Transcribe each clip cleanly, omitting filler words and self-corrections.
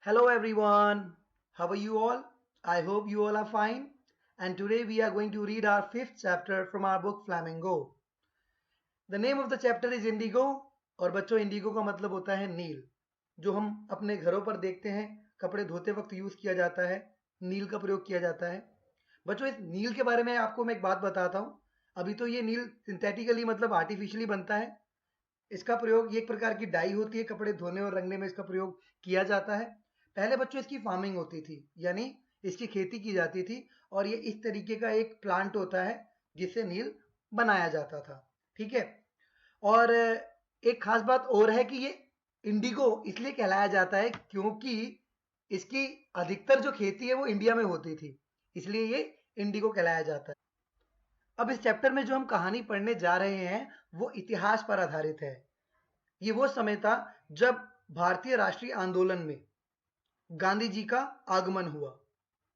Hello everyone, how are you all? I hope you all are fine. And today we are going to read our fifth chapter from our book Flamingo. The name of the chapter is Indigo और बच्चों Indigo का मतलब होता है नील, जो हम अपने घरों पर देखते हैं, कपड़े धोते वक्त यूज किया जाता है, नील का प्रयोग किया जाता है। बच्चों इस नील के बारे में आपको मैं एक बात बताता हूँ। अभी तो ये नील सिंथेटिकली मतलब आर्टिफिशियली बनता है। इसका प्रयोग ये एक प्रकार की डाई होती है, कपड़े धोने और रंगने में इसका प्रयोग किया जाता है। पहले बच्चों इसकी फार्मिंग होती थी, यानी इसकी खेती की जाती थी और ये इस तरीके का एक प्लांट होता है जिससे नील बनाया जाता था। ठीक है। और एक खास बात और है कि ये इंडिगो इसलिए कहलाया जाता है क्योंकि इसकी अधिकतर जो खेती है वो इंडिया में होती थी, इसलिए ये इंडिगो कहलाया जाता है। अब इस चैप्टर में जो हम कहानी पढ़ने जा रहे हैं वो इतिहास पर आधारित है। ये वो समय था जब भारतीय राष्ट्रीय आंदोलन में गांधी जी का आगमन हुआ,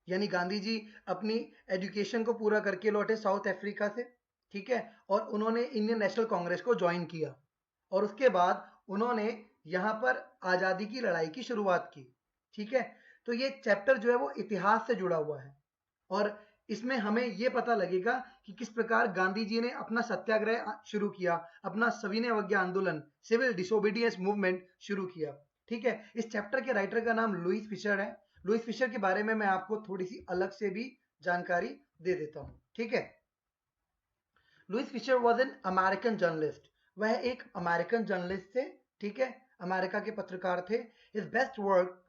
यानी गांधी जी अपनी एजुकेशन को पूरा करके लौटे साउथ अफ्रीका से। ठीक है। और उन्होंने इंडियन नेशनल कांग्रेस को ज्वाइन किया और उसके बाद उन्होंने यहाँ पर आज़ादी की लड़ाई की शुरुआत की। ठीक है। तो ये चैप्टर जो है वो इतिहास से जुड़ा हुआ है और इसमें हमें ये पता लगेगा कि किस प्रकार गांधी जी ने अपना सत्याग्रह शुरू किया, अपना सविनय अवज्ञा आंदोलन, सिविल डिसोबीडियंस मूवमेंट शुरू किया। ठीक है। इस चैप्टर के राइटर का नाम लुईस फिशर है। लुईस फिशर के बारे में मैं आपको थोड़ी सी अलग से भी जानकारी दे देता हूँ। ठीक है। Louis Fischer was an American journalist. वह एक अमेरिकन जर्नलिस्ट थे। ठीक है। अमेरिका के पत्रकार थे। His best work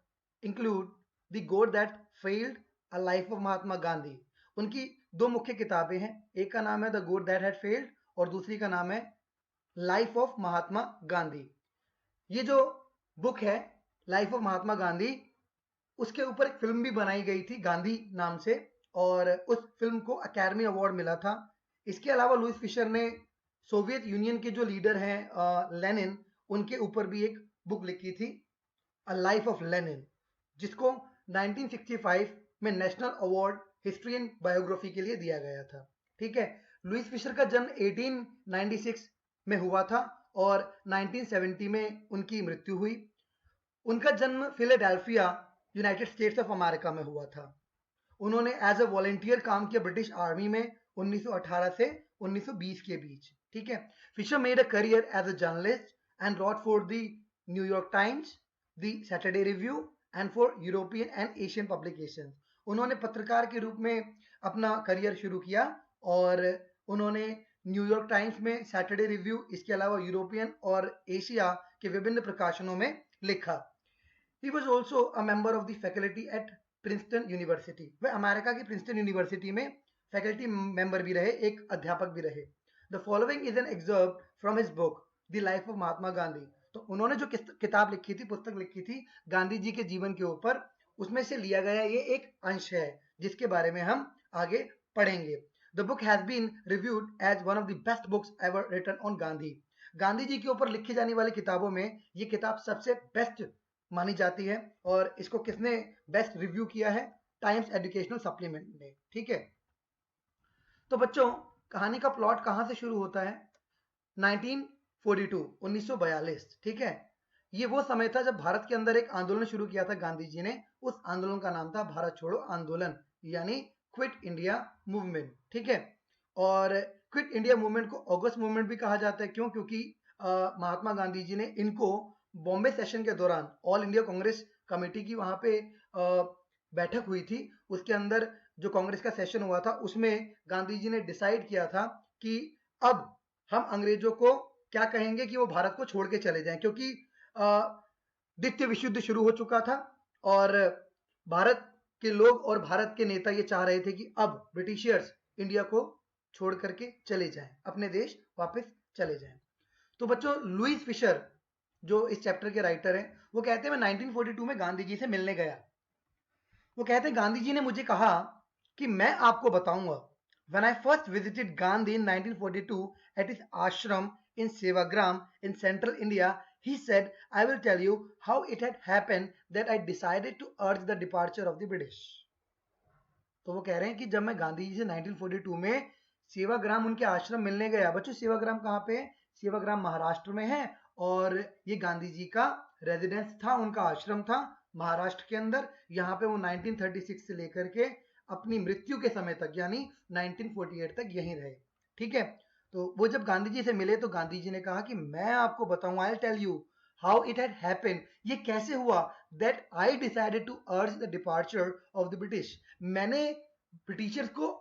include the god that failed, a life of Mahatma Gandhi. उनकी दो मुख्य किताबें हैं, एक का नाम है the god that had failed और दूसरी का नाम है लाइफ ऑफ महात्मा गांधी। ये जो बुक है लाइफ ऑफ महात्मा गांधी, उसके ऊपर एक फिल्म भी बनाई गई थी गांधी नाम से और उस फिल्म को अकेडमी अवार्ड मिला था। इसके अलावा लुईस फिशर ने सोवियत यूनियन के जो लीडर हैं लेनिन, उनके ऊपर भी एक बुक लिखी थी, अ लाइफ ऑफ लेनिन, जिसको 1965 में national award history and biography के लिए दिया गया था। ठीक है। लुईस फिशर का जन्म 1896 में हुआ था और 1970 में उनकी मृत्यु हुई। उनका जन्म Philadelphia, United states of America में हुआ था। उन्होंने एज अ वॉलेंटियर काम किया ब्रिटिश आर्मी में 1918 से 1920 के बीच। ठीक है। Fischer made a career as a journalist and wrote for the New York Times, the Saturday Review and for European and Asian publications. उन्होंने पत्रकार के रूप में अपना करियर शुरू किया और उन्होंने न्यूयॉर्क टाइम्स में, सैटरडे रिव्यू, इसके अलावा यूरोपियन और एशिया के विभिन्न प्रकाशनों में लिखा। He was also a member of the faculty at Princeton University. वह अमेरिका की प्रिंसटन यूनिवर्सिटी में फैकल्टी मेंबर भी रहे, एक अध्यापक भी रहे। The following is an excerpt from his book, The Life of Mahatma Gandhi. तो उन्होंने जो किताब लिखी थी, पुस्तक लिखी थी गांधी जी के जीवन के ऊपर, उसमें से लिया गया ये एक अंश है जिसके बारे में हम आगे पढ़ेंगे। The book has been reviewed as one of the best books ever written on Gandhi. Gandhi ji के ऊपर लिखी जाने वाली किताबों में ये किताब सबसे बेस्ट मानी जाती है और इसको किसने बेस्ट रिव्यू किया है? टाइम्स एजुकेशनल सप्लीमेंट ने। ठीक है। तो बच्चों कहानी का प्लॉट कहां से शुरू होता है? 1942, 1942। ठीक है। ये वो समय था जब भारत के अंदर एक आंदोलन शुरू किया था गांधी जी ने। उस आंदोलन का नाम था भारत छोड़ो आंदोलन, यानी क्विट इंडिया मूवमेंट। ठीक है। और क्विट इंडिया मूवमेंट को ऑगस्ट मूवमेंट भी कहा जाता है। क्यों? क्योंकि महात्मा गांधी जी ने इनको बॉम्बे सेशन के दौरान, ऑल इंडिया कांग्रेस कमेटी की वहां पे बैठक हुई थी, उसके अंदर जो कांग्रेस का सेशन हुआ था उसमें गांधी जी ने डिसाइड किया था कि अब हम अंग्रेजों को क्या कहेंगे कि वो भारत को छोड़ के चले जाएं, क्योंकि द्वितीय विश्व युद्ध शुरू हो चुका था और भारत के लोग और भारत के नेता ये चाह रहे थे कि अब ब्रिटिशियर्स इंडिया को छोड़ करके चले जाएं, अपने देश वापस चले जाएं। तो बच्चों लुईस फिशर जो इस चैप्टर के राइटर हैं, वो कहते हैं मैं 1942 में गांधी जी से मिलने गया। वो कहते हैं गांधी जी ने मुझे कहा कि मैं आपको बताऊंगा। When I first visited Gandhi in 1942 at his ashram in Sevagram in central India, he said, I will tell you how it had happened that I decided to urge the departure of the British. तो वो कह रहे हैं कि जब मैं गांधी जी से 1942 में सेवाग्राम उनके आश्रम मिलने गया। बच्चों सेवाग्राम कहाँ पे है? सेवाग्राम महाराष्ट्र में है और ये गांधी जी का रेजिडेंस था, उनका आश्रम था महाराष्ट्र के अंदर। यहाँ पे वो 1936 से लेकर के अपनी मृत्यु के समय तक यानी 1948 तक यहीं रहे। ठीक है, तो वो जब गांधी जी से मिले तो गांधी जी ने कहा कि मैं आपको बताऊं, I tell you how it had happened, ये कैसे हुआ, that I decided to urge the departure of the British. मैंने ब्रिटिशर्स को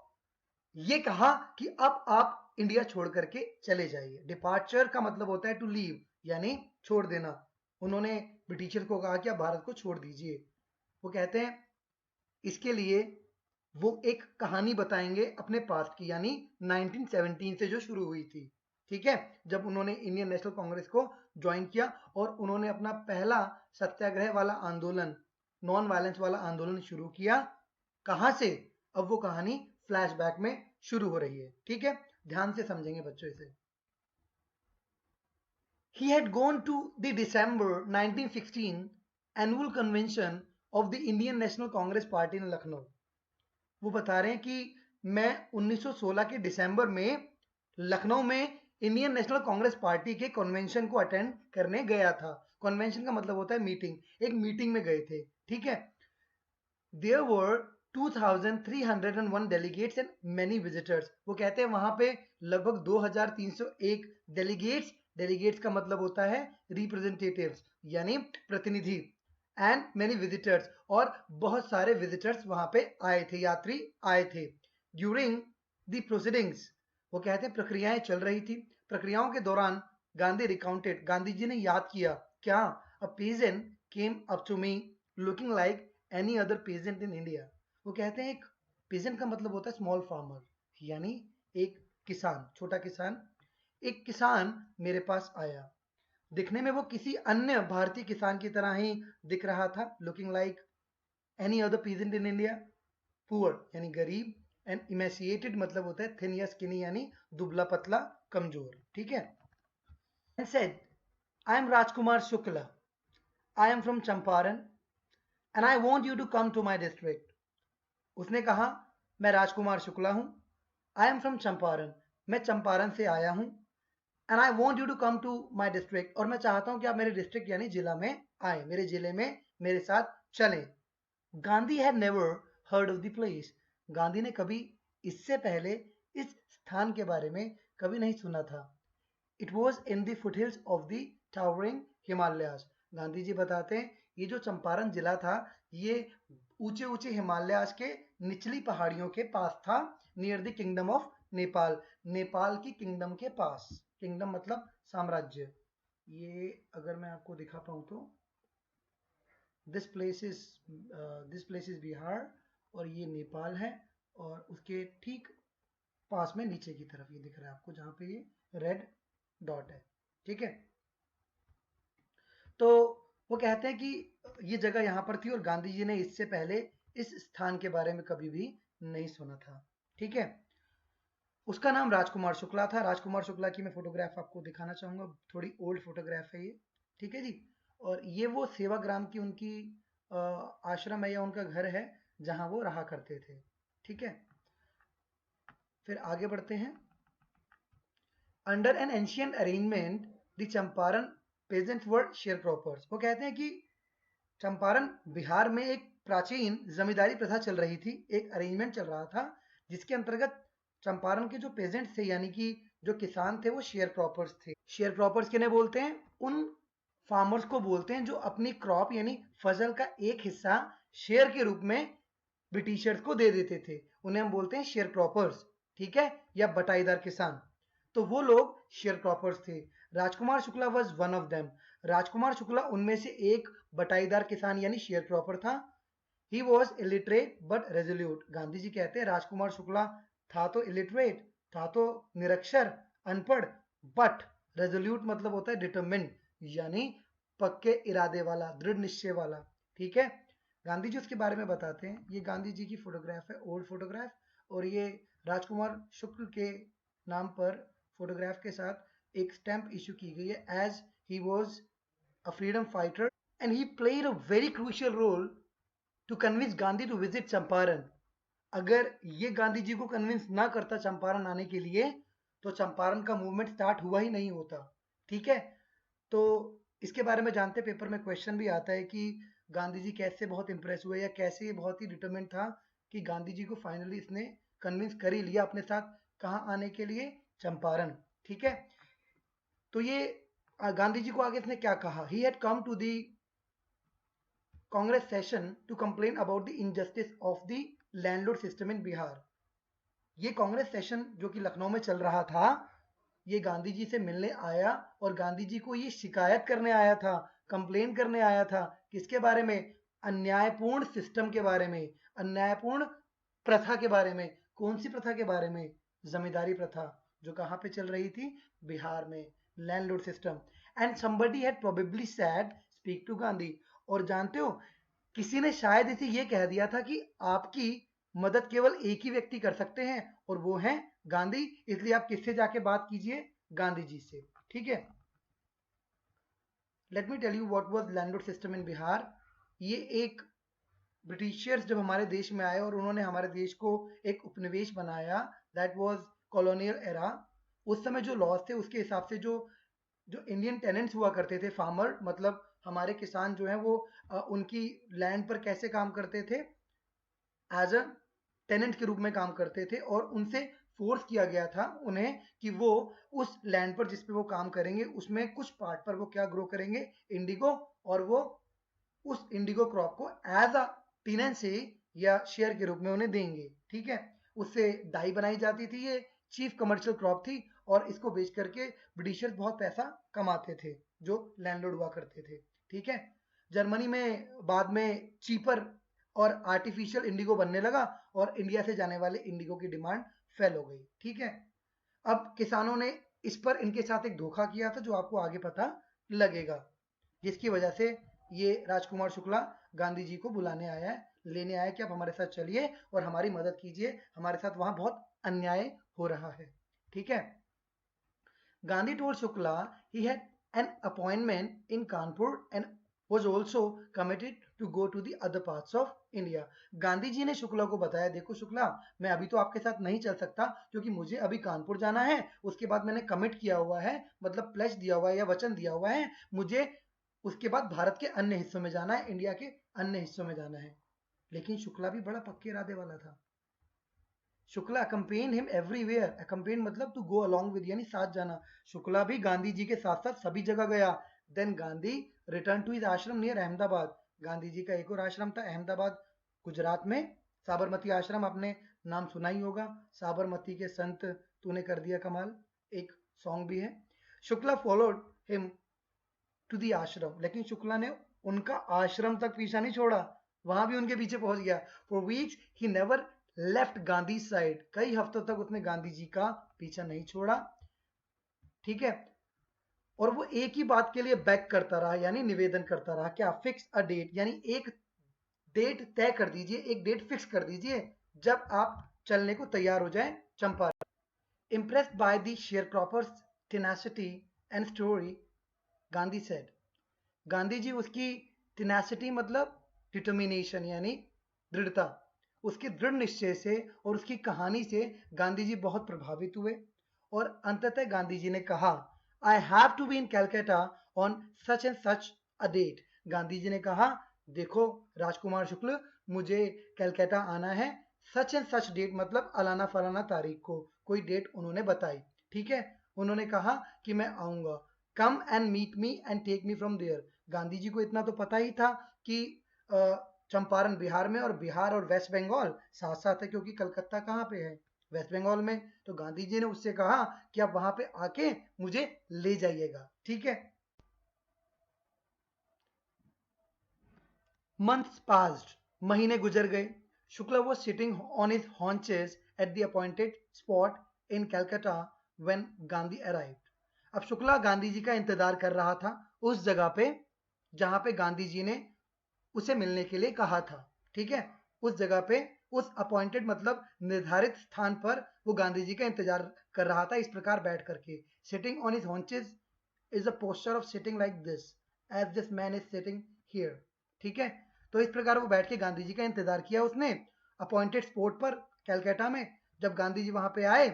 ये कहा कि अब आप इंडिया छोड़ करके चले जाइए। डिपार्चर का मतलब होता है टू लीव, यानी छोड़ देना। उन्होंने ब्रिटिशर को कहा कि आप भारत को छोड़ दीजिए। वो कहते हैं इसके लिए वो एक कहानी बताएंगे अपने पास्ट की, यानी 1917 से जो शुरू हुई थी। ठीक है, जब उन्होंने इंडियन नेशनल कांग्रेस को ज्वाइन किया और उन्होंने अपना पहला सत्याग्रह वाला आंदोलन, नॉन वायलेंस वाला आंदोलन शुरू किया। कहां से, अब वो कहानी फ्लैशबैक में शुरू हो रही है। ठीक है, ध्यान से समझेंगे बच्चों इसे। He had gone to the December 1916 annual convention of the Indian National Congress Party in Lucknow। वो बता रहे हैं कि मैं 1916 के दिसंबर में लखनऊ में इंडियन नेशनल कांग्रेस पार्टी के कन्वेंशन को अटेंड करने गया था। कन्वेंशन का मतलब होता है मीटिंग, एक मीटिंग में गए थे। ठीक है, there were 2301 delegates and many visitors. वो कहते हैं वहां पे लगभग 2301 डेलीगेट्स, डेलीगेट्स का मतलब होता है रिप्रेजेंटेटिव्स यानी प्रतिनिधि, एंड मेनी विजिटर्स, और बहुत सारे विजिटर्स वहां पे आए थे, यात्री आए थे। ड्यूरिंग द प्रोसीडिंग्स, वो कहते हैं प्रक्रियाएं चल रही थी, प्रक्रियाओं के दौरान गांधी रिकाउंटेड, गांधी जी ने याद किया क्या, a peasant came up to me looking like any other peasant in India. वो कहते हैं एक पेजेंट का मतलब होता है स्मॉल फार्मर, यानी एक किसान, छोटा किसान। एक किसान मेरे पास आया, दिखने में वो किसी अन्य भारतीय किसान की तरह ही दिख रहा था, looking like any other peasant in India. Poor यानी गरीब, एंड इमेसिएटेड मतलब होता है थिन या स्किनी यानी दुबला पतला कमजोर। ठीक है, and said I am Rajkumar Shukla, I am from Champaran and I want you to come to my district. उसने कहा मैं राजकुमार शुक्ला हूं, आई एम फ्रॉम चंपारण, मैं चंपारण से आया हूं, and I want you to come to my district, और मैं चाहता हूं कि आप मेरे डिस्ट्रिक्ट यानी जिला में आए, मेरे जिले में मेरे साथ चलें। Gandhi had never heard of the place. Gandhi ने कभी इससे पहले इस स्थान के बारे में कभी नहीं सुना था। It was in the foothills of the towering Himalayas. Gandhi ji बताते हैं ये जो चंपारण जिला था ये ऊंचे ऊंचे हिमालयाज के निचली पहाड़ियों के पास था, near the kingdom of Nepal, Nepal की किंगडम के पास। किंगडम मतलब साम्राज्य। ये अगर मैं आपको दिखा पाऊं तो दिस प्लेस इज बिहार, और ये नेपाल है, और उसके ठीक पास में नीचे की तरफ ये दिख रहा है आपको जहां पे ये रेड डॉट है। ठीक है, तो वो कहते हैं कि ये जगह यहाँ पर थी और गांधी जी ने इससे पहले इस स्थान के बारे में कभी भी नहीं सुना था। ठीक है, उसका नाम राजकुमार शुक्ला था। राजकुमार शुक्ला की मैं फोटोग्राफ आपको दिखाना चाहूंगा, थोड़ी ओल्ड फोटोग्राफ है ये। ठीक है जी, और ये वो सेवाग्राम की उनकी आश्रम है या उनका घर है जहां वो रहा करते थे। ठीक है, फिर आगे बढ़ते हैं। Under an ancient arrangement the Champaran pageants were share croppers. वो कहते हैं कि चंपारण बिहार में एक प्राचीन जमींदारी प्रथा चल रही थी, एक अरेंजमेंट चल रहा था जिसके अंतर्गत चंपारण के जो पेजेंट्स थे यानी कि जो किसान थे वो शेयर क्रॉपर्स थे। शेयर क्रॉपर्स किन्हें बोलते हैं, उन फार्मर्स को बोलते हैं जो अपनी क्रॉप यानी फसल का एक हिस्सा शेयर के रूप में ब्रिटिशर्स को दे देते थे, उन्हें हम बोलते हैं शेयर क्रॉपर्स। ठीक है, या बटाईदार किसान, तो वो लोग शेयर क्रॉपर्स थे। Rajkumar Shukla was one of them. Rajkumar Shukla उनमें से एक बटाईदार किसान यानी शेयर क्रॉपर था। He was illiterate but resolute. Gandhi ji कहते हैं राजकुमार शुक्ला था तो इलिटरेट, था तो निरक्षर, अनपढ़, बट रेजोल्यूट मतलब होता है डिटरमिन्ड, यानी पक्के इरादे वाला, दृढ़ निश्चय वाला। ठीक है, गांधी जी उसके बारे में बताते हैं। ये गांधी जी की फोटोग्राफ है, ओल्ड फोटोग्राफ, और ये राजकुमार शुक्ल के नाम पर फोटोग्राफ के साथ एक स्टैंप इशू की गई है, as he was a freedom fighter and he played a very crucial role to convince Gandhi to visit Champaran. अगर ये गांधी जी को कन्विंस ना करता चंपारण आने के लिए तो चंपारण का मूवमेंट स्टार्ट हुआ ही नहीं होता। ठीक है, तो इसके बारे में जानते, पेपर में क्वेश्चन भी आता है कि गांधी जी कैसे बहुत इंप्रेस हुए या कैसे ये बहुत ही डिटरमिन्ड था कि गांधी जी को फाइनली इसने कन्विंस कर ही लिया अपने साथ कहाँ आने के लिए, चंपारण। ठीक है, तो ये गांधी जी को आगे इसने क्या कहा, he had come to the Congress session to complain about the injustice of the landlord system in Bihar. ये कांग्रेस सेशन जो कि लखनऊ में चल रहा था, ये गांधी जी से मिलने आया और गांधी जी को ये शिकायत करने आया था, कंप्लेन करने आया था, किसके बारे में, अन्यायपूर्ण सिस्टम के बारे में, अन्यायपूर्ण प्रथा के बारे में। कौन सी प्रथा के बारे में, जमींदारी प्रथा, जो कहाँ पे चल रही थी, बिहार में, landlord system. And somebody had probably said speak to Gandhi. और जानते हो, किसी ने शायद इसे ये कह दिया था कि आपकी मदद केवल एक ही व्यक्ति कर सकते हैं और वो हैं गांधी, इसलिए आप किससे जाके बात कीजिए, गांधी जी से। ठीक है, let me tell you what was landlord system in Bihar. ये एक ब्रिटिशर्स जब हमारे देश में आए और उन्होंने हमारे देश को एक उपनिवेश बनाया, दैट वाज कॉलोनियल एरा। उस समय जो लॉज थे उसके हिसाब से जो जो इंडियन टेनेंट्स हुआ करते थे, फार्मर मतलब हमारे किसान जो हैं वो उनकी लैंड पर कैसे काम करते थे, एज अ टेनेंट के रूप में काम करते थे और उनसे फोर्स किया गया था उन्हें कि वो उस लैंड पर जिस पे वो काम करेंगे उसमें कुछ पार्ट पर वो क्या ग्रो करेंगे, इंडिगो, और वो उस इंडिगो क्रॉप को एज अ टीनेंसी या शेयर के रूप में उन्हें देंगे। ठीक है, उससे डाई बनाई जाती थी, ये चीफ कमर्शियल क्रॉप थी और इसको बेच करके ब्रिटिशर्स बहुत पैसा कमाते थे जो लैंडलॉर्ड हुआ करते थे। ठीक है, जर्मनी में बाद में चीपर और आर्टिफिशियल इंडिगो बनने लगा और इंडिया से जाने वाले इंडिगो की डिमांड फेल हो गई। ठीक है, अब किसानों ने इस पर इनके साथ एक धोखा किया था जो आपको आगे पता लगेगा, जिसकी वजह से ये राजकुमार शुक्ला गांधी जी को बुलाने आया है, लेने आया कि आप हमारे साथ चलिए और हमारी मदद कीजिए, हमारे साथ वहां बहुत अन्याय हो रहा है। ठीक है, Gandhi told Shukla he had an appointment in Kanpur and was also committed to go to the other parts of India. Gandhi ji ने शुक्ला को बताया, देखो शुक्ला, मैं अभी तो आपके साथ नहीं चल सकता क्योंकि मुझे अभी कानपुर जाना है, उसके बाद मैंने कमिट किया हुआ है, मतलब प्लेज दिया हुआ है या वचन दिया हुआ है, मुझे उसके बाद भारत के अन्य हिस्सों में जाना है, इंडिया के अन्य हिस्सों में जाना है। लेकिन शुक्ला भी बड़ा पक्के इरादे वाला था। शुक्ला अकम्पेन हिम एवरीवेयर, अकम्पेन मतलब टू गो अलॉन्ग विद, यानी साथ जाना। शुक्ला भी गांधी जी के साथ साथ सभी जगह गया। Then Gandhi return to his ashram near Ahmedabad. Gandhi ji का एक और आश्रम था अहमदाबाद, गुजरात में, साबरमती आश्रम, आपने नाम सुना ही होगा, साबरमती के संत तूने कर दिया कमाल, एक सॉन्ग भी है। Shukla followed him to the ashram, लेकिन शुक्ला ने उनका आश्रम तक पीछा नहीं छोड़ा, वहां भी उनके पीछे पहुंच गया। For weeks he never left Gandhi side, कई हफ्तों तक उसने गांधी जी का पीछा नहीं छोड़ा। ठीक है, और वो एक ही बात के लिए बैक करता रहा, यानी निवेदन करता रहा, क्या, फिक्स अ डेट, यानी एक डेट तय कर दीजिए, एक डेट फिक्स कर दीजिए जब आप चलने को तैयार हो जाए Champaran. Impressed by the sharecroppers' tenacity and story, Gandhi said, Gandhi ji उसकी टेनासिटी मतलब डिटर्मिनेशन यानी दृढ़ता, उसके दृढ़ निश्चय से और उसकी कहानी से गांधी जी बहुत प्रभावित हुए और अंततः गांधी जी ने कहा, I have to be in Calcutta on such and such a date. Gandhi ji ने कहा, देखो राजकुमार शुक्ल, मुझे कैलकाटा आना है, सच एंड सच डेट मतलब अलाना फलाना तारीख को, कोई डेट उन्होंने बताई। ठीक है, उन्होंने कहा कि मैं आऊंगा, come and meet me and take me from there. Gandhi ji को इतना तो पता ही था कि चंपारण बिहार में और बिहार और वेस्ट बंगाल साथ साथ है, क्योंकि कलकत्ता कहाँ पे है, वेस्ट बंगाल में। तो गांधी जी ने उससे कहा कि आप वहां पे आके मुझे ले जाइएगा। ठीक है, मंथ्स पास्ड, महीने गुजर गए। Shukla was sitting on his haunches at the appointed spot in Calcutta when Gandhi arrived. अब शुक्ला गांधी जी का इंतजार कर रहा था उस जगह पे जहां पे गांधी जी ने उसे मिलने के लिए कहा था। ठीक है, उस जगह पे, उस अपॉइंटेड मतलब निर्धारित स्थान पर वो गांधी जी का इंतजार कर रहा था, इस प्रकार बैठ करके। Sitting on his haunches is a posture of sitting like this, as this man is sitting here. ठीक है, तो इस प्रकार वो बैठ के गांधी जी का इंतजार किया उसने अपॉइंटेड स्पॉट पर कैलकाटा में। जब गांधी जी वहां पे आए,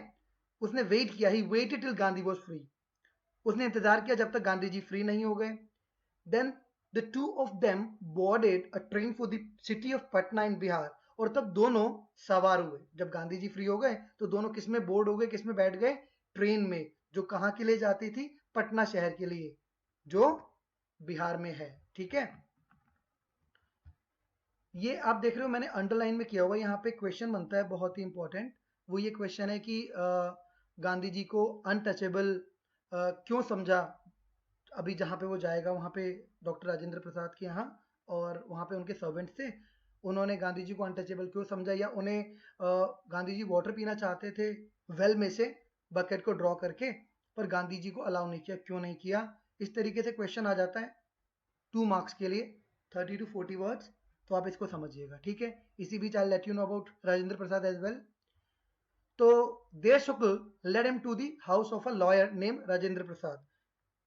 उसने वेट किया, he waited till Gandhi was free, उसने इंतजार किया जब तक गांधी जी फ्री नहीं हो गए। Then the two of them boarded a train for the city of Patna in Bihar. और तब दोनों सवार हुए, जब गांधी जी फ्री हो गए तो दोनों किस में बोर्ड हो गए, किस में बैठ गए, ट्रेन में, जो कहाँ के लिए जाती थी, पटना शहर के लिए, जो बिहार में है। ठीक है, ये आप देख रहे हो मैंने अंडरलाइन में किया हुआ, यहाँ पे क्वेश्चन बनता है बहुत ही इंपॉर्टेंट। वो ये क्वेश्चन है कि गांधी जी को अनटचेबल क्यों समझा, अभी जहाँ पे वो जाएगा वहाँ पे डॉक्टर राजेंद्र प्रसाद के यहाँ, और वहाँ पे उनके सर्वेंट्स थे, उन्होंने गांधी जी को अनटचेबल क्यों समझा, या उन्हें गांधी जी वाटर पीना चाहते थे वेल में से बकेट को ड्रॉ करके, पर गांधी जी को अलाउ नहीं किया, क्यों नहीं किया। इस तरीके से क्वेश्चन आ जाता है 2 मार्क्स के लिए, 30 to 40 वर्ड्स, तो आप इसको समझिएगा। ठीक है, इसी बीच I let you know about Rajendra Prasad as well. तो देव Shukla led him to the house of a lawyer name Rajendra Prasad.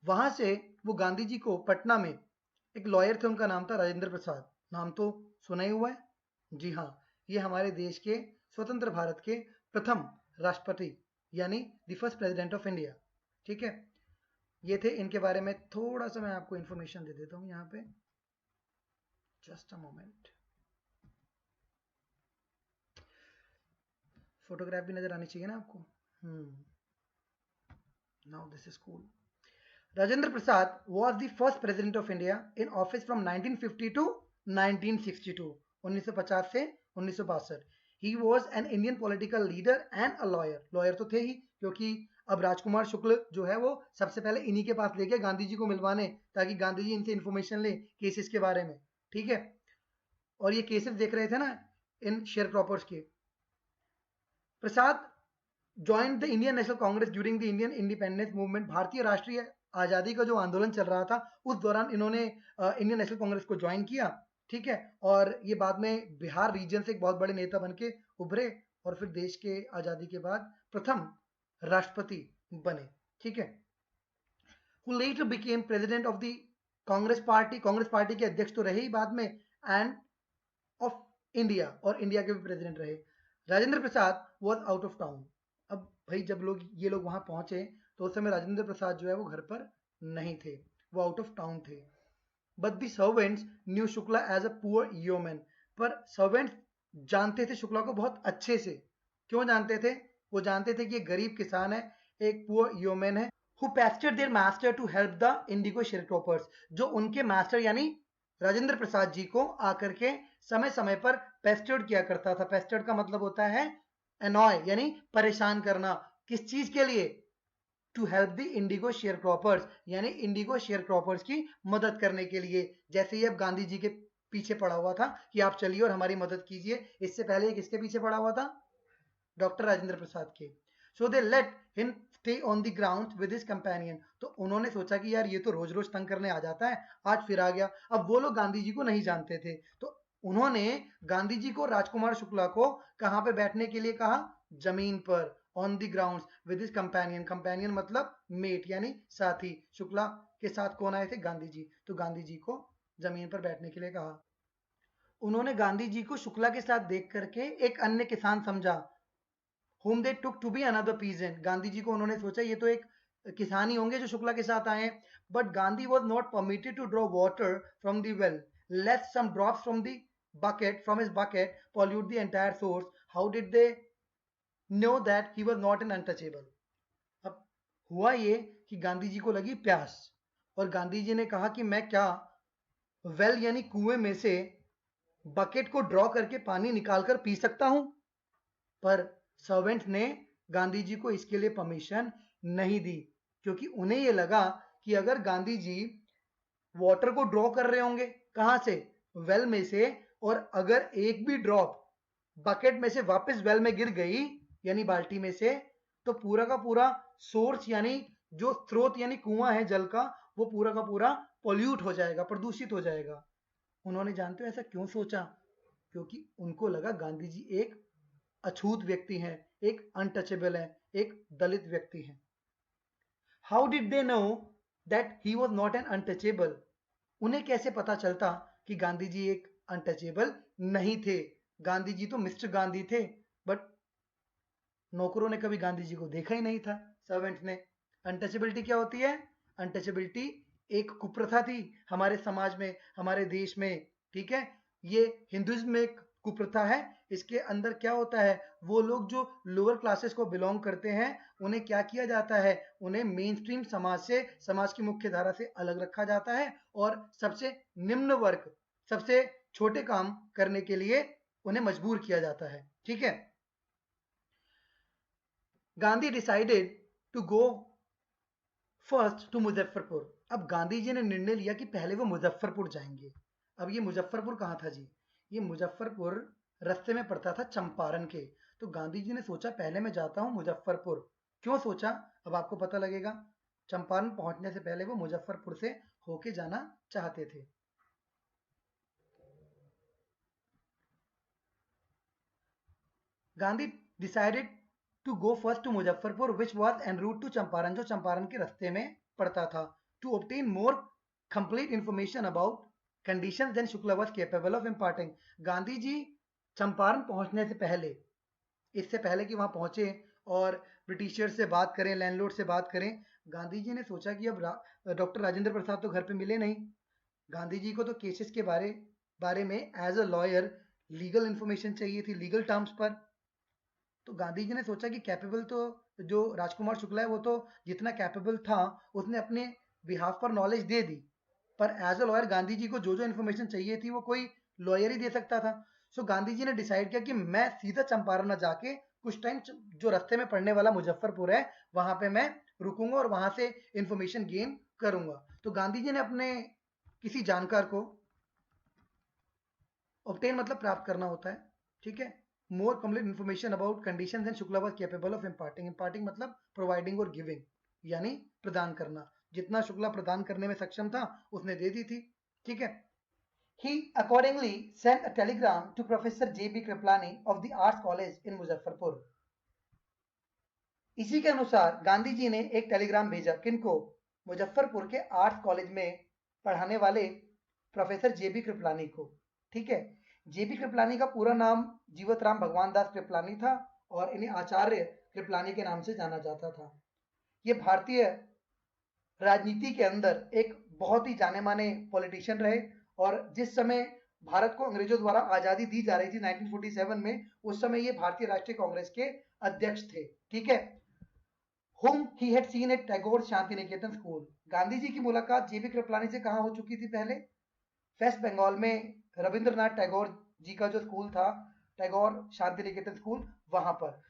वहां से वो गांधी जी को पटना में, एक लॉयर थे उनका नाम था राजेंद्र प्रसाद, नाम तो सुना ही हुआ है। जी हाँ, ये हमारे देश के स्वतंत्र भारत के प्रथम राष्ट्रपति, यानी the first president of India. ठीक है, ये थे, इनके बारे में थोड़ा सा मैं आपको इंफॉर्मेशन दे देता हूँ यहाँ पे, जस्ट अ मोमेंट। फोटोग्राफ भी नजर आनी चाहिए ना आपको। Now this is cool. Rajendra Prasad was the first president of India in office from 1950 to 1962. 1950 से 1962। He was an Indian political leader and a lawyer. Lawyer तो थे ही, क्योंकि अब राजकुमार शुक्ल जो है वो सबसे पहले इन्हीं के पास लेके गांधी जी को मिलवाने, ताकि गांधी जी इनसे इंफॉर्मेशन ले केसेस के बारे में। ठीक है, और ये केसेस देख रहे थे ना इन शेयर क्रॉपर्स के। Prasad joined the Indian National Congress during the Indian independence movement. भारतीय राष्ट्रीय आजादी का जो आंदोलन चल रहा था उस दौरान इन्होंने इंडियन नेशनल कांग्रेस को ज्वाइन किया। ठीक है, और ये बाद में बिहार रीजन से एक बहुत बड़े नेता बन के उभरे, और फिर देश के आजादी के बाद प्रथम राष्ट्रपति बने। ठीक है, who later became president of the Congress party. Congress party के अध्यक्ष तो रहे ही बाद में, एंड ऑफ इंडिया, और इंडिया के भी प्रेसिडेंट रहे। Rajendra Prasad was out of town. अब भाई जब ये लोग वहां पहुंचे तो उस समय राजेंद्र प्रसाद जो है वो घर पर नहीं थे, वो आउट ऑफ टाउन थे। But the servants knew Shukla as a poor yeoman. पर सर्वेंट्स जानते थे शुक्ला को बहुत अच्छे से। क्यों जानते थे? वो जानते थे कि ये गरीब किसान है, एक पुअर योमैन है, who pestered their master to help the indigo sharecroppers। जो उनके मास्टर यानी राजेंद्र प्रसाद जी को आकर के समय समय पर पेस्टर्ड किया करता था। पेस्टर्ड का मतलब होता है एनॉय, यानी परेशान करना। किस चीज के लिए? To help the indigo sharecroppers, यानी इंडिगो शेयर क्रॉपर्स की मदद करने के लिए। जैसे ये अब गांधी जी के पीछे पड़ा हुआ था कि आप चलिए और हमारी मदद कीजिए, इससे पहले किसके पीछे पड़ा हुआ था? डॉक्टर राजेंद्र प्रसाद के। So they let him stay on the ground with his companion. तो उन्होंने सोचा कि यार ये तो रोज रोज तंग करने आ जाता है, आज फिर आ गया। अब वो लोग गांधी जी को नहीं जानते थे, तो उन्होंने गांधी जी को, राजकुमार शुक्ला को कहाँ पे बैठने के लिए कहा? जमीन पर, on the ground with his companion. Companion मतलब मेट यानी साथी। शुक्ला के साथ कौन आए थे? गांधी जी। तो गांधी जी को जमीन पर बैठने के लिए कहा। उन्होंने गांधी जी को शुक्ला के साथ देख करके एक अन्य किसान समझा, whom they took to be another peasant। Gandhi ji को उन्होंने सोचा ये तो एक किसान ही होंगे जो शुक्ला के साथ आए हैं। But Gandhi was not permitted to draw water from the well lest some drops from the bucket from his bucket pollute the entire source। How did they know that he was not an untouchable? अब हुआ ये कि गांधी जी को लगी प्यास, और गांधी जी ने कहा कि मैं क्या वेल यानी कुएं में से बकेट को ड्रॉ करके पानी निकालकर पी सकता हूं? पर सर्वेंट ने गांधी जी को इसके लिए परमिशन नहीं दी, क्योंकि उन्हें यह लगा कि अगर गांधी जी वाटर को ड्रॉ कर रहे होंगे, कहां से? वेल में से, और अगर एक भी ड्रॉप बकेट में से वापस वेल में गिर गई यानी बाल्टी में से, तो पूरा का पूरा सोर्स यानी जो स्रोत यानी कुआं है जल का, वो पूरा का पूरा पोल्यूट हो जाएगा, प्रदूषित हो जाएगा। उन्होंने जानते हो ऐसा क्यों सोचा? क्योंकि उनको लगा गांधी जी एक अछूत व्यक्ति हैं, एक अनटचेबल है, एक दलित व्यक्ति हैं। How did they know that he was not an untouchable? उन्हें कैसे पता चलता कि गांधी जी एक अनटचेबल नहीं थे? गांधी जी तो मिस्टर गांधी थे, बट नौकरों ने कभी गांधी जी को देखा ही नहीं था, सर्वेंट्स ने। अनटचेबिलिटी क्या होती है? अनटचेबिलिटी एक कुप्रथा थी हमारे समाज में, हमारे देश में, ठीक है। ये हिंदुइज्म में एक कुप्रथा है। इसके अंदर क्या होता है, वो लोग जो लोअर क्लासेस को बिलोंग करते हैं उन्हें क्या किया जाता है, उन्हें मेन स्ट्रीम समाज से, समाज की मुख्य धारा से अलग रखा जाता है और सबसे निम्न वर्ग, सबसे छोटे काम करने के लिए उन्हें मजबूर किया जाता है, ठीक है। Gandhi decided to go first to Muzaffarpur. अब गांधी जी ने निर्णय लिया कि पहले वो मुजफ्फरपुर जाएंगे। अब ये मुजफ्फरपुर कहाँ था जी, ये मुजफ्फरपुर रास्ते में पड़ता था चंपारण के। तो गांधी जी ने सोचा पहले मैं जाता हूँ मुजफ्फरपुर। क्यों सोचा, अब आपको पता लगेगा। चंपारण पहुंचने से पहले वो मुजफ्फरपुर से होके जाना चाहते थे। Gandhi decided to go first to Muzaffarpur which was en route to Champaran, जो चंपारण के रास्ते में पड़ता था। To obtain more complete information about conditions than Shukla was capable of imparting. Gandhi ji Champaran पहुंचने से पहले, इससे पहले कि वहां पहुंचे और ब्रिटिशर से बात करें, लैंडलॉर्ड से बात करें, गांधी जी ने सोचा कि अब डॉक्टर राजेंद्र प्रसाद तो घर पे मिले नहीं। गांधी जी को तो केसेस के बारे में as a lawyer legal information चाहिए थी, लीगल टर्म्स पर। तो गांधी जी ने सोचा कि कैपेबल तो जो राजकुमार शुक्ला है वो तो जितना कैपेबल था उसने अपने बिहाफ पर नॉलेज दे दी, पर as a lawyer Gandhi ji को जो जो इन्फॉर्मेशन चाहिए थी वो कोई लॉयर ही दे सकता था। सो गांधी जी ने डिसाइड किया कि मैं सीधा चंपारण ना जाके कुछ टाइम जो रास्ते में पड़ने वाला मुजफ्फरपुर है वहां पे मैं रुकूंगा और वहां से इंफॉर्मेशन गेन करूंगा। तो गांधी जी ने अपने किसी जानकार को, ऑब्टेन मतलब प्राप्त करना होता है, ठीक है, मोर complete information about conditions and Shukla was capable of imparting. Imparting मतलब प्रोवाइडिंग और गिविंग, यानी प्रदान करना। जितना शुक्ला प्रदान करने में सक्षम था उसने दे दी थी, ठीक है। He accordingly sent a telegram to Professor J.B. Kriplani of the Arts College in Muzaffarpur. इसी के अनुसार गांधी जी ने एक टेलीग्राम भेजा, किनको, मुजफ्फरपुर के आर्ट्स कॉलेज में पढ़ाने वाले प्रोफेसर जेबी कृपलानी को, ठीक है। जेबी कृपलानी का पूरा नाम जीवत राम भगवान दास कृपलानी था और इन्हें आचार्य कृपलानी के नाम से जाना जाता था। ये भारतीय राजनीति के अंदर एक बहुत ही जाने माने पॉलिटिशियन रहे और जिस समय भारत को अंग्रेजों द्वारा आजादी दी जा रही थी 1947 में, उस समय ये भारतीय राष्ट्रीय कांग्रेस के अध्यक्ष थे, ठीक है। whom he had seen at Tagore Shantiniketan school. Gandhi ji की मुलाकात जेबी कृपलानी से कहाँ हो चुकी थी पहले, वेस्ट बंगाल में रविंद्रनाथ टैगोर जी का जो स्कूल था, टैगोर शांति निकेतन स्कूल, वहां पर।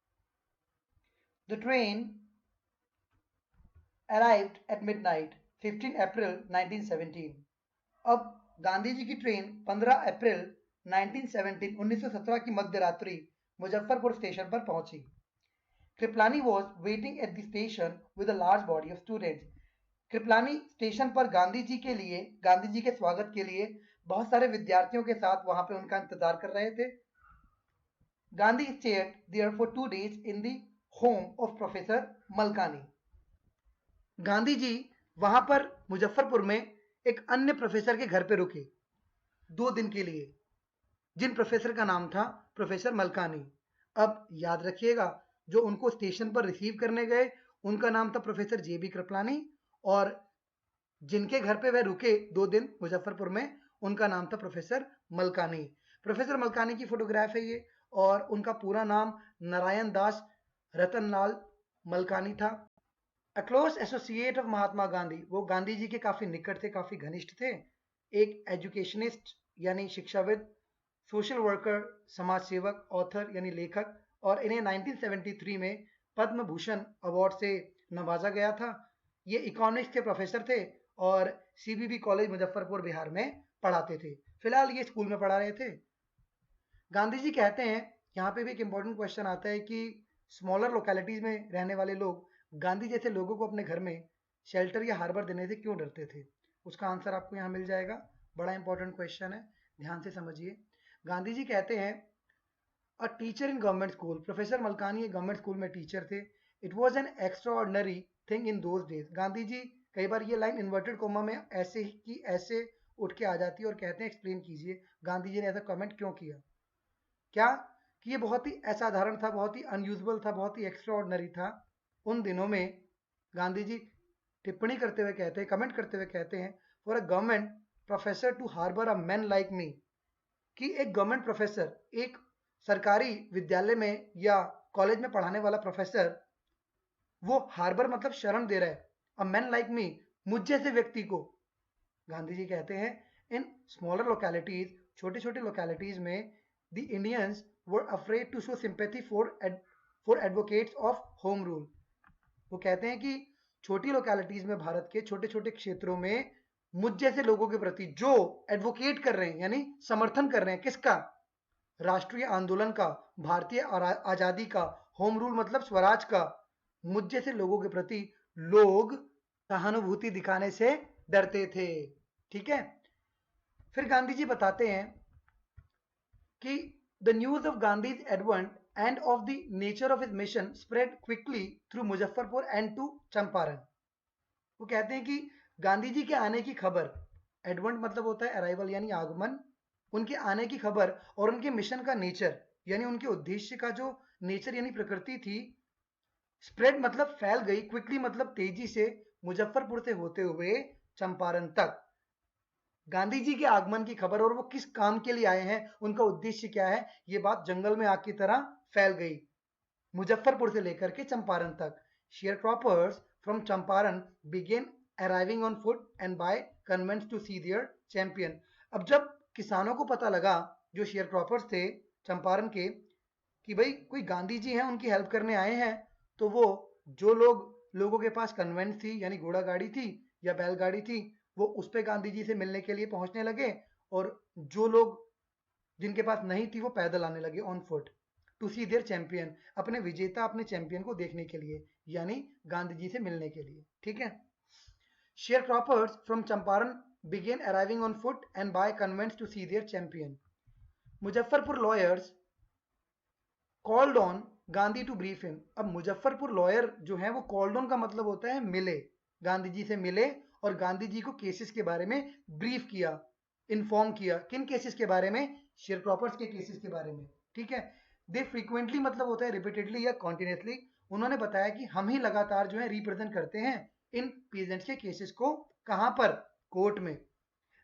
The train arrived at midnight 15 अप्रैल 1917। अब गांधी जी की ट्रेन 15 अप्रैल 1917 की मध्य रात्रि मुजफ्फरपुर स्टेशन पर पहुंची। Kripalani was waiting at the station with a large body of students. Kripalani station पर गांधी जी के लिए, गांधी जी के स्वागत के लिए बहुत सारे विद्यार्थियों के साथ वहां पे उनका इंतजार कर रहे थे। Gandhi stayed there for 2 days in the home of professor Malkani. Gandhi ji वहां पर मुजफ्फरपुर में एक अन्य प्रोफेसर के घर पे रुके 2 दिन के लिए, जिन प्रोफेसर का नाम था प्रोफेसर मलकानी। अब याद रखिएगा, जो उनको स्टेशन पर रिसीव करने गए उनका नाम था प्रोफेसर जेबी कृपलानी और जिनके घर पे वह रुके 2 दिन मुजफ्फरपुर में उनका नाम था प्रोफेसर मलकानी। प्रोफेसर मलकानी की फोटोग्राफ है ये और उनका पूरा नाम नारायण दास रतनलाल मलकानी था। A close associate of Mahatma Gandhi, वो गांधी जी के काफी निकट थे, काफी घनिष्ठ थे। एक एजुकेशनिस्ट यानी शिक्षाविद, सोशल वर्कर समाज सेवक, ऑथर यानी लेखक, और इन्हें 1973 में पद्म भूषण अवार्ड से नवाजा गया था। ये इकोनॉमिक्स के प्रोफेसर थे और सीबीबी कॉलेज मुजफ्फरपुर बिहार में पढ़ाते थे। फिलहाल ये स्कूल में पढ़ा रहे थे। गांधी जी कहते हैं, यहाँ पे भी एक इंपॉर्टेंट क्वेश्चन आता है कि स्मॉलर लोकेलिटीज में रहने वाले लोग गांधी जैसे लोगों को अपने घर में शेल्टर या हार्बर देने से क्यों डरते थे। उसका आंसर आपको यहाँ मिल जाएगा। बड़ा इंपॉर्टेंट क्वेश्चन है, ध्यान से समझिए। गांधी जी कहते हैं, a teacher in government school, professor Malkani एक गवर्नमेंट स्कूल में टीचर थे। It was an extraordinary thing in those days. Gandhi ji, कई बार ये लाइन इन्वर्टेड कोमा में ऐसे ही की ऐसे उठ के आ जाती है और कहते हैं एक्सप्लेन कीजिए गांधी जी ने ऐसा कमेंट क्यों किया। क्या कि ये बहुत ही असाधारण था, बहुत ही अनयूजुअल था, बहुत ही एक्स्ट्रा ऑर्डनरी था। उन दिनों में गांधी जी टिप्पणी करते हुए कहते हैं, कमेंट करते हुए कहते हैं, for a government professor to harbour a man like me, कि एक गवर्नमेंट प्रोफेसर, एक सरकारी विद्यालय में या कॉलेज में पढ़ाने वाला प्रोफेसर, वो हार्बर मतलब शरण दे रहा है अ मैन लाइक मी, मुझ जैसे व्यक्ति को। गांधी जी कहते हैं इन स्मॉलर लोकेलिटीज, छोटे छोटे लोकेलिटीज में the Indians were afraid to show sympathy for advocates of home rule. वो कहते हैं कि छोटी लोकेलिटीज में, भारत के छोटे छोटे क्षेत्रों में मुझ जैसे लोगों के प्रति जो एडवोकेट कर रहे हैं, यानी समर्थन कर रहे हैं किसका, राष्ट्रीय आंदोलन का, भारतीय आजादी का, होम रूल मतलब स्वराज का, मुझ जैसे लोगों के प्रति लोग सहानुभूति दिखाने से डरते थे। ठीक है, फिर गांधी जी बताते हैं कि the news of Gandhi's advent and of the nature of his mission spread quickly through Muzaffarpur and to Champaran. वो कहते हैं कि गांधी जी के आने की खबर, एडवेंट मतलब होता है अराइवल यानी आगमन, उनके आने की खबर और उनके मिशन का नेचर यानी उनके उद्देश्य का जो नेचर यानी प्रकृति थी, स्प्रेड मतलब फैल गई, क्विकली मतलब तेजी से, मुजफ्फरपुर से होते हुए चंपारण तक। गांधी जी के आगमन की खबर और वो किस काम के लिए आए हैं, उनका उद्देश्य क्या है, ये बात जंगल में आग की तरह फैल गई, मुजफ्फरपुर से लेकर के चंपारण तक। Sharecroppers from Champaran began arriving on foot and by conveyance to see their champion. अब जब किसानों को पता लगा, जो शेयर क्रॉपर्स थे चंपारण के, कि भाई कोई गांधी जी हैं उनकी हेल्प करने आए हैं, तो वो जो लोगों के पास कन्वेंट थी यानी घोड़ा गाड़ी थी या बैलगाड़ी थी, वो उस पे गांधी जी से मिलने के लिए पहुंचने लगे, और जो लोग जिनके पास नहीं थी वो पैदल आने लगे on foot to see their champion, अपने विजेता, अपने चैंपियन को देखने के लिए, यानी गांधी जी से मिलने के लिए। ठीक है, sharecroppers from Champaran began arriving on foot and by conveyance to see their champion. Muzaffarpur lawyers called on Gandhi to brief him. अब मुजफ्फरपुर लॉयर जो है वो कॉल्ड ऑन का मतलब होता है मिले, गांधी जी से मिले और गांधी जी को केसेस के बारे में ब्रीफ किया, इन्फॉर्म किया। किन केसेस के बारे में? शेयर क्रॉपर्स के केसेस के बारे में। ठीक है, दे फ्रीक्वेंटली मतलब होता है रिपीटेडली या कॉन्टिन्यूसली। उन्होंने बताया कि हम ही लगातार जो है रिप्रेजेंट करते हैं इन पीजेंट्स के केसेस को। कहां पर? कोर्ट में।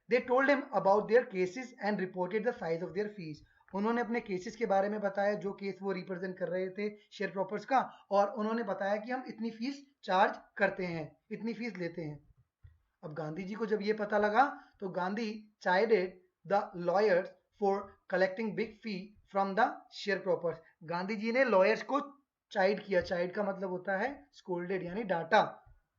They told him about their cases and reported the size of their fees. उन्होंने अपने केसेस के बारे में बताया, जो केस वो रिप्रेजेंट कर रहे थे शेयर क्रॉपर्स का, और उन्होंने बताया कि हम इतनी फीस चार्ज करते हैं, इतनी फीस लेते हैं। अब गांधी जी को जब ये पता लगा तो Gandhi chided the lawyers for collecting big fee from the sharecroppers. Gandhi ji ने लॉयर्स को चाइड किया, चाइड का मतलब होता है स्कोल्डेड यानी डांटा।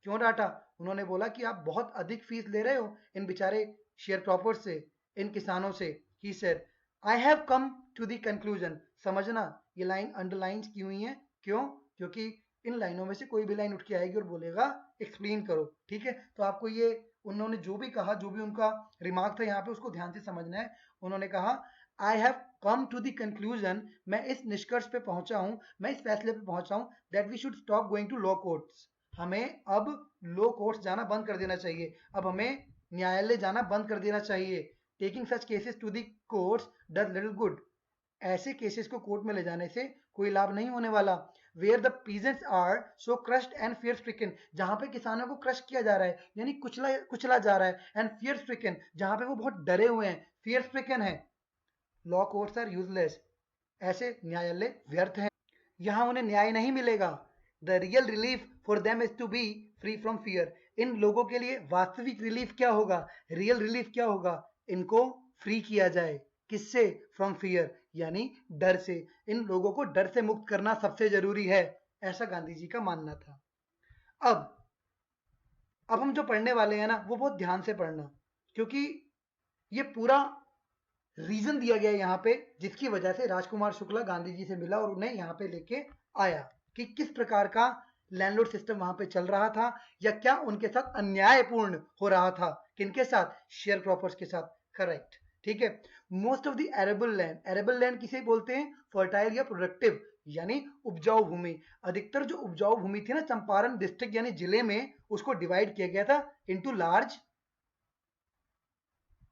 क्यों डांटा? उन्होंने बोला कि आप बहुत अधिक फीस ले रहे हो इन बेचारे शेयर क्रॉपर्स से, इन किसानों से। He said I have come to the conclusion. समझना, ये लाइन अंडरलाइन की हुई है। क्यों? क्योंकि इन लाइनों में से कोई भी लाइन उठ के आएगी और बोलेगा एक्सप्लेन करो। ठीक है, तो आपको ये उन्होंने जो भी कहा, जो भी उनका रिमार्क था यहाँ पे, उसको ध्यान से समझना है। उन्होंने कहा I have come to the conclusion, मैं इस निष्कर्ष पे पहुंचा हूं, मैं इस फैसले पे पहुंचा हूं, that we should stop going to law courts. हमें अब लो कोर्ट्स जाना बंद कर देना चाहिए, अब हमें न्यायालय जाना बंद कर देना चाहिए। Taking such cases to the courts does little good. ऐसे केसेस को कोर्ट में ले जाने से कोई लाभ नहीं होने वाला। Where the peasants are so crushed and fear stricken, जहां पे किसानों को क्रश किया जा रहा है यानी कुचला जा रहा है, एंड फियर स्ट्रिकन, जहां पे वो बहुत डरे हुए हैं, फियर स्ट्रिकन है, लॉ कोर्ट्स आर यूजलेस, ऐसे न्यायालय व्यर्थ हैं, यहां उन्हें न्याय नहीं मिलेगा। The real relief for them is to be free from fear. इन लोगों के लिए वास्तविक रिलीफ क्या होगा, रियल रिलीफ क्या होगा? इनको फ्री किया जाए। किससे? फ्रॉम फियर, यानी डर से। इन लोगों को डर से मुक्त करना सबसे जरूरी है, ऐसा गांधी जी का मानना था। अब हम जो पढ़ने वाले हैं ना, वो बहुत ध्यान से पढ़ना, क्योंकि ये पूरा रीजन दिया गया यहाँ पे, जिसकी वजह से राजकुमार शुक्ला गांधी जी से मिला और उन्हें यहाँ पे लेके आया, कि किस प्रकार का लैंडलॉर्ड सिस्टम वहां पे चल रहा था, या क्या उनके साथ अन्यायपूर्ण हो रहा था। किनके साथ? शेयर क्रॉपर्स के साथ। करेक्ट, ठीक है। Most of the arable land किसे बोलते हैं? फर्टाइल या प्रोडक्टिव, यानी उपजाऊ भूमि। अधिकतर जो उपजाऊ भूमि थी ना चंपारण डिस्ट्रिक्ट यानी जिले में, उसको डिवाइड किया गया था इनटू लार्ज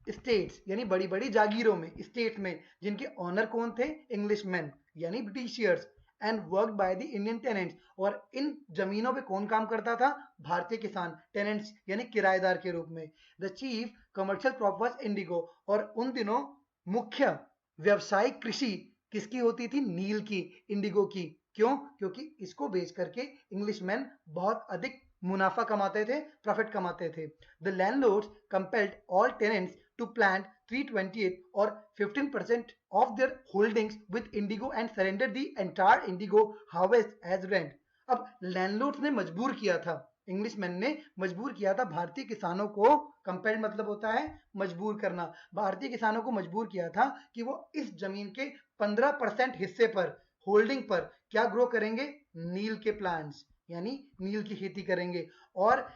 स्टेट्स, यानी बड़ी बड़ी जागीरों में, स्टेट में, जिनके ऑनर कौन थे? इंग्लिशमैन यानी Britishers, and worked by the Indian tenants. और इन जमीनों पे कौन काम करता था? भारतीय किसान, टेनेंट्स यानी किराएदार के रूप में। The chief commercial crop was Indigo. और उन दिनों मुख्य व्यावसायिक कृषि किसकी होती थी? नील की, इंडिगो की। क्यों? क्योंकि इसको बेच करके इंग्लिशमैन बहुत अधिक मुनाफा कमाते थे, प्रॉफिट कमाते थे। The landlords compelled all tenants to plant 328 or 15% of their holdings with indigo and surrender the entire indigo harvest as rent। अब लैंडलॉर्ड्स ने मजबूर किया था, इंग्लिशमैन ने मजबूर किया था भारतीय किसानों को, कंपेल्ड मतलब होता है मजबूर करना, भारतीय किसानों को मजबूर किया था कि वो इस जमीन के 15% हिस्से पर, होल्डिंग पर क्या ग्रो करेंगे? नील के प्लांट्स, यानी नील की खेती करेंगे। और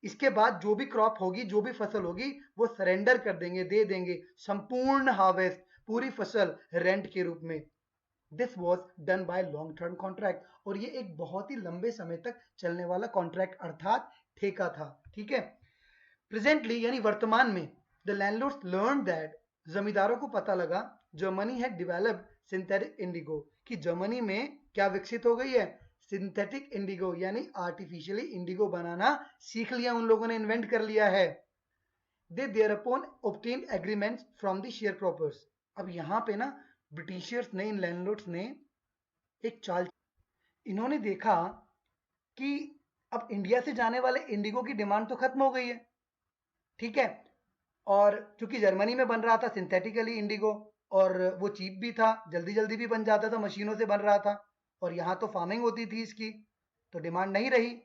इसके बाद जो भी क्रॉप होगी, जो भी फसल होगी, वो सरेंडर कर देंगे, दे देंगे, संपूर्ण हार्वेस्ट, पूरी फसल रेंट के रूप में। This was done by long term contract. और ये एक बहुत ही लंबे समय तक चलने वाला कॉन्ट्रैक्ट अर्थात ठेका था। ठीक है। प्रेजेंटली यानी वर्तमान में, द लैंडलॉर्ड्स लर्न दैट, जमींदारों को पता लगा, Germany had developed synthetic indigo, कि जर्मनी में क्या विकसित हो गई है? सिंथेटिक इंडिगो, यानी आर्टिफिशियली इंडिगो बनाना सीख लिया उन लोगों ने, इन्वेंट कर लिया है। They thereupon obtained agreements from the sharecroppers. अब यहां पे ना ब्रिटिशर्स ने, इन लैंडलॉर्ड्स ने एक चाल, इन्होंने देखा कि अब इंडिया से जाने वाले इंडिगो की डिमांड तो खत्म हो गई है, ठीक है, और चूंकि जर्मनी में बन रहा था सिंथेटिकली इंडिगो, और वो चीप भी था, जल्दी जल्दी भी बन जाता था, मशीनों से बन रहा था, और यहाँ तो फार्मिंग होती थी इसकी, तो डिमांड नहीं रही।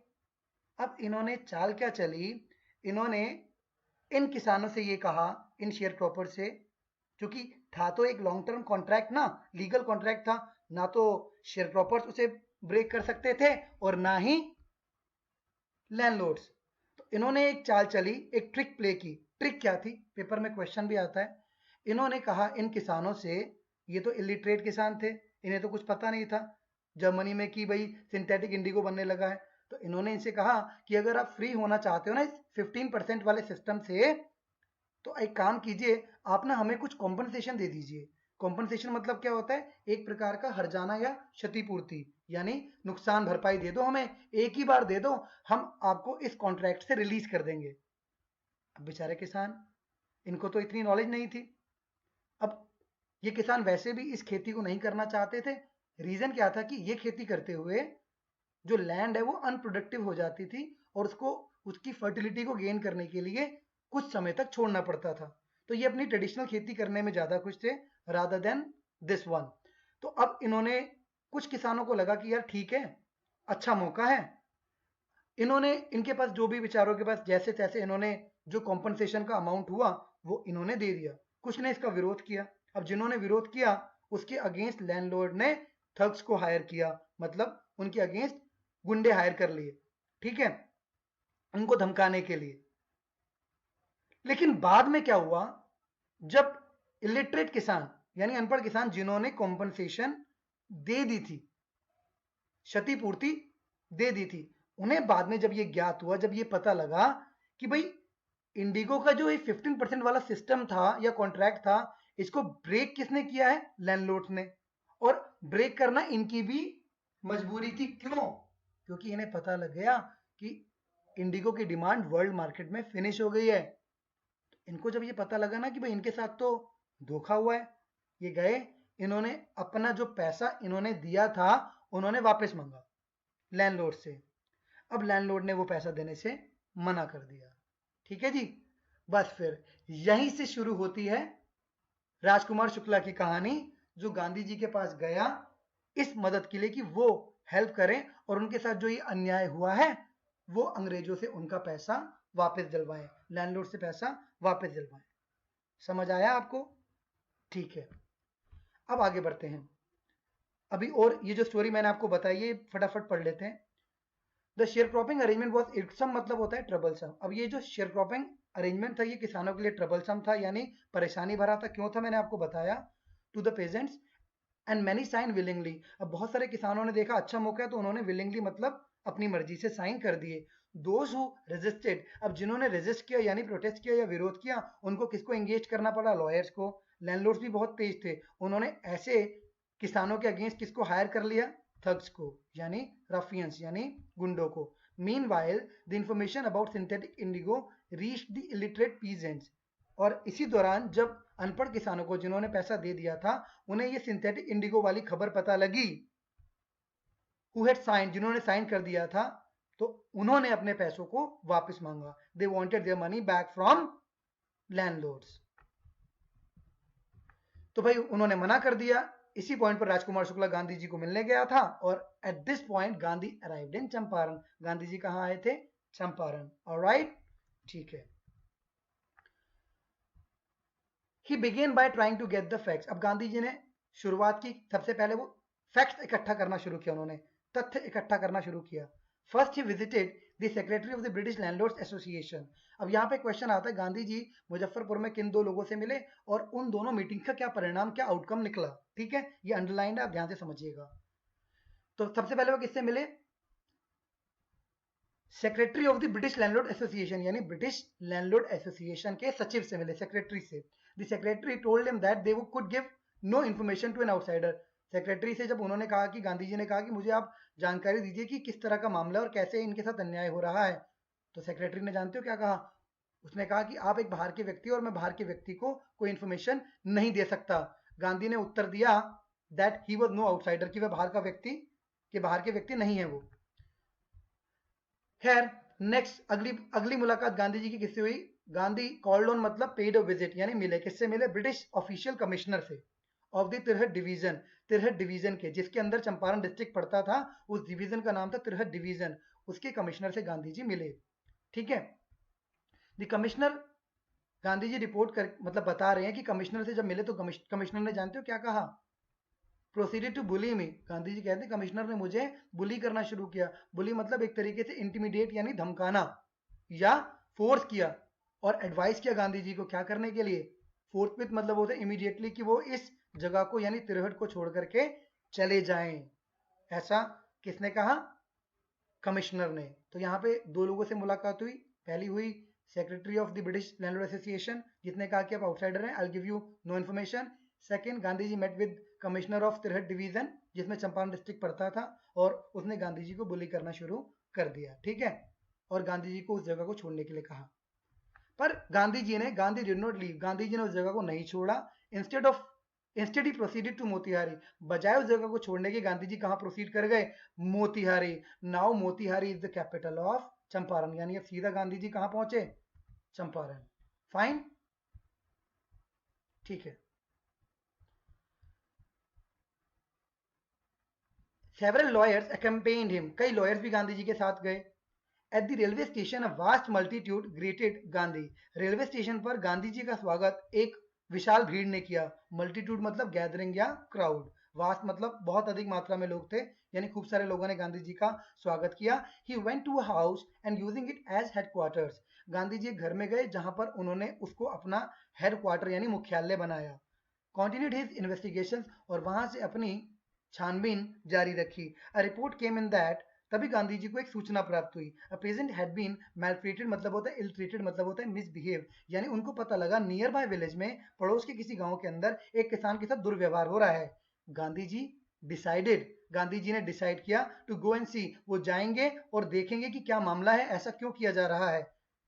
अब इन्होंने चाल क्या चली, इन्होंने इन किसानों से ये कहा, इन शेयर क्रॉपर से, क्योंकि था तो एक लॉन्ग टर्म कॉन्ट्रैक्ट ना, लीगल कॉन्ट्रैक्ट था, ना तो शेयर क्रॉपर्स उसे ब्रेक कर सकते थे और ना ही लैंडलॉर्ड्स। तो इन्होंने एक चाल चली, एक ट्रिक प्ले की। ट्रिक क्या थी? पेपर में क्वेश्चन भी आता है। इन्होंने कहा इन किसानों से, ये तो इलिटरेट किसान थे, इन्हें तो कुछ पता नहीं था जर्मनी में कि भाई सिंथेटिक इंडिगो बनने लगा है, तो इन्होंने इनसे कहा कि अगर आप फ्री होना चाहते हो ना इस 15% वाले सिस्टम से, तो एक काम कीजिए, आप ना हमें कुछ कॉम्पनसेशन दे दीजिए। कॉम्पनसेशन मतलब क्या होता है? एक प्रकार का हर्जाना या क्षतिपूर्ति, यानी नुकसान भरपाई दे दो हमें, एक ही बार दे दो, हम आपको इस कॉन्ट्रैक्ट से रिलीज कर देंगे। अब बेचारे किसान, इनको तो इतनी नॉलेज नहीं थी। अब ये किसान वैसे भी इस खेती को नहीं करना चाहते थे। रीजन क्या था कि ये खेती करते हुए जो लैंड है वो अनप्रोडक्टिव हो जाती थी, और उसको, उसकी फर्टिलिटी को गेन करने के लिए कुछ समय तक छोड़ना पड़ता था। तो ये अपनी ट्रेडिशनल खेती करने में ज्यादा खुश थे रादर देन दिस वन। तो अब इन्होंने, कुछ किसानों को लगा कि यार ठीक है, अच्छा मौका है, इन्होंने, इनके पास जो भी विचारों के पास जैसे तैसे, इन्होंने जो कॉम्पनसेशन का अमाउंट हुआ वो इन्होंने दे दिया। कुछ ने इसका विरोध किया। अब जिन्होंने विरोध किया उसके अगेंस्ट लैंडलॉर्ड ने थग्स को हायर किया, मतलब उनके अगेंस्ट गुंडे हायर कर लिए, ठीक है, उनको धमकाने के लिए। लेकिन बाद में क्या हुआ, जब इलिटरेट किसान यानी अनपढ़ किसान जिन्होंने कॉम्पनसेशन दे दी थी, क्षतिपूर्ति दे दी थी, उन्हें बाद में जब ये ज्ञात हुआ, जब ये पता लगा कि भाई इंडिगो का जो 15% वाला सिस्टम था या कॉन्ट्रैक्ट था, इसको ब्रेक किसने किया है? लैंडलॉर्ड्स ने। और ब्रेक करना इनकी भी मजबूरी थी। क्यों? क्योंकि इन्हें पता लग गया कि इंडिगो की डिमांड वर्ल्ड मार्केट में फिनिश हो गई है। इनको जब ये पता लगा ना कि भाई इनके साथ तो धोखा हुआ है, ये गए, इन्होंने अपना जो पैसा इन्होंने दिया था उन्होंने वापस मांगा लैंडलॉर्ड से। अब लैंडलॉर्ड ने वो पैसा देने से मना कर दिया। ठीक है जी। बस फिर यहीं से शुरू होती है राजकुमार शुक्ला की कहानी, जो गांधी जी के पास गया इस मदद के लिए कि वो हेल्प करें और उनके साथ जो ये अन्याय हुआ है वो अंग्रेजों से उनका पैसा वापस दिलवाएं, लैंडलॉर्ड से पैसा वापस दिलवाएं। समझ आया आपको? ठीक है, अब आगे बढ़ते हैं। अभी और ये जो स्टोरी मैंने आपको बताई है फटाफट पढ़ लेते हैं। The sharecropping arrangement was irksome, मतलब होता है ट्रबलसम। अब ये जो शेयर क्रॉपिंग अरेंजमेंट था ये किसानों के लिए ट्रबलसम था, यानी परेशानी भरा था। क्यों था? मैंने आपको बताया। To the peasants and many sign willingly. अब बहुत सारे किसानों ने देखा अच्छा मौका है तो उन्होंने विलिंगली मतलब अपनी मर्जी से साइन कर दिए। दोज हु रेजिस्टेड, अब जिन्होंने रेजिस्ट किया यानी प्रोटेस्ट किया या विरोध किया, उनको किसको एंगेज करना पड़ा? लॉयर्स को। लैंडलॉर्ड्स भी बहुत तेज थे, उन्होंने ऐसे किसानों के अगेंस्ट किसको हायर कर लिया? थग्स को यानी रफियंस यानी गुंडों को। Meanwhile the information about synthetic Indigo reached the illiterate peasants, और इसी दौरान जब अनपढ़ किसानों को जिन्होंने पैसा दे दिया था उन्हें ये सिंथेटिक इंडिगो वाली खबर पता लगी, हु हैड साइन, जिन्होंने साइन कर दिया था, तो उन्होंने अपने पैसों को वापस मांगा। They wanted their money back from landlords. तो भाई उन्होंने मना कर दिया। इसी पॉइंट पर राजकुमार शुक्ला गांधी जी को मिलने गया था और at this point Gandhi arrived in Champaran. Gandhi ji कहां आए थे? चंपारण। ऑलराइट, ठीक है। He began by trying to get the facts. अब गांधी जी ने शुरुआत की, सबसे पहले वो फैक्ट्स इकट्ठा करना शुरू किया, उन्होंने तथ्य इकट्ठा करना शुरू किया। First he visited the secretary of the British landlords association. अब यहाँ पे क्वेश्चन आता है, गांधी जी मुजफ्फरपुर में किन दो लोगों से मिले और उन दोनों मीटिंग का क्या परिणाम, क्या आउटकम निकला? ठीक है, ये अंडरलाइन है, आप ध्यान से समझिएगा। तो सबसे पहले वो किससे मिले? Secretary of the British landlord association, यानी ब्रिटिश लैंडलॉर्ड एसोसिएशन के सचिव से मिले, सेक्रेटरी से। The secretary told him that they could give no information to an outsider. Secretary से जब उन्होंने कहा कि गांधी जी ने कहा कि मुझे आप जानकारी दीजिए कि किस तरह का मामला और कैसे इनके साथ अन्याय हो रहा है, तो सेक्रेटरी ने जानते हो क्या कहा? उसने कहा कि आप एक बाहर के व्यक्ति और मैं बाहर के व्यक्ति को कोई इन्फॉर्मेशन नहीं दे सकता। गांधी ने उत्तर दिया that he was no outsider, कि वह बाहर का व्यक्ति के बाहर के व्यक्ति नहीं है वो। खैर, नेक्स्ट अगली मुलाकात गांधी जी की किससे हुई? गांधी कॉल्ड ऑन मतलब पेड अ विजिट, यानी मिले। किससे मिले? ब्रिटिश ऑफिशियल कमिश्नर से ऑफ द तिरहट डिवीजन, तिरहट डिवीजन के, जिसके अंदर चंपारण डिस्ट्रिक्ट पड़ता था, उस डिवीजन का नाम था तिरहट डिवीजन, उसके कमिश्नर से गांधी जी मिले। ठीक है, the commissioner, Gandhi ji report कर मतलब बता रहे हैं कि कमिश्नर से जब मिले तो कमिश्नर ने जानते हो क्या कहा? प्रोसीडेड टू बुली मी। गांधी जी कहते हैं कमिश्नर ने मुझे बुली करना शुरू किया। बुली मतलब एक तरीके से इंटिमिडेट यानी धमकाना या फोर्स किया, और एडवाइस किया गांधी जी को क्या करने के लिए? फोर्थविथ मतलब होता है इमीडिएटली, कि वो इस जगह को यानी तिरहट को छोड़ करके चले जाएं। ऐसा किसने कहा? कमिश्नर ने। तो यहाँ पे दो लोगों से मुलाकात हुई। पहली हुई secretary of the British landlord association, जिसने कहा कि आप आउटसाइडर हैं, I give you no information. Second, Gandhi ji met with commissioner of Tirhut division, जिसमें चंपारण डिस्ट्रिक्ट पड़ता था, और उसने गांधी जी को बुली करना शुरू कर दिया। ठीक है, और गांधी जी को उस जगह को छोड़ने के लिए कहा। पर Gandhi did not leave, Gandhi ji ने उस जगह को नहीं छोड़ा। Instead he proceeded to Motihari, बजाय उस जगह को छोड़ने के गांधी जी कहां प्रोसीड कर गए? Motihari. Now Motihari is the capital of Champaran, यानी अब सीधा गांधी जी कहां पहुंचे? चंपारण। फाइन, ठीक है। सेवरल लॉयर्स accompanied him, कई लॉयर्स भी गांधी जी के साथ गए। At the railway station a vast multitude greeted Gandhi, railway station पर गांधी जी का स्वागत एक विशाल भीड़ ने किया। मल्टीट्यूड मतलब गैदरिंग या क्राउड, वास्ट मतलब बहुत अधिक मात्रा में लोग थे, यानी खूब सारे लोगों ने गांधी जी का स्वागत किया। He went to a house and using it as headquarters, Gandhi ji घर में गए जहां पर उन्होंने उसको अपना हेडक्वार्टर यानी मुख्यालय बनाया। कॉन्टिन्यूड हिज इन्वेस्टिगेशन, और वहां से अपनी छानबीन जारी रखी। A report came in that, तभी गांधी जी को एक सूचना प्राप्त हुई। अ पेजेंट हैड बीन मैलट्रीटेड मतलब होता है इल ट्रीटेड मतलब होता है मिसबिहेव, यानी उनको पता लगा नियर बाय विलेज में, पड़ोस के किसी गांव के अंदर एक किसान के साथ दुर्व्यवहार हो रहा है। गांधी जी डिसाइडेड, गांधी जी ने डिसाइड किया टू गो एंड सी, वो जाएंगे और देखेंगे कि क्या मामला है, ऐसा क्यों किया जा रहा है।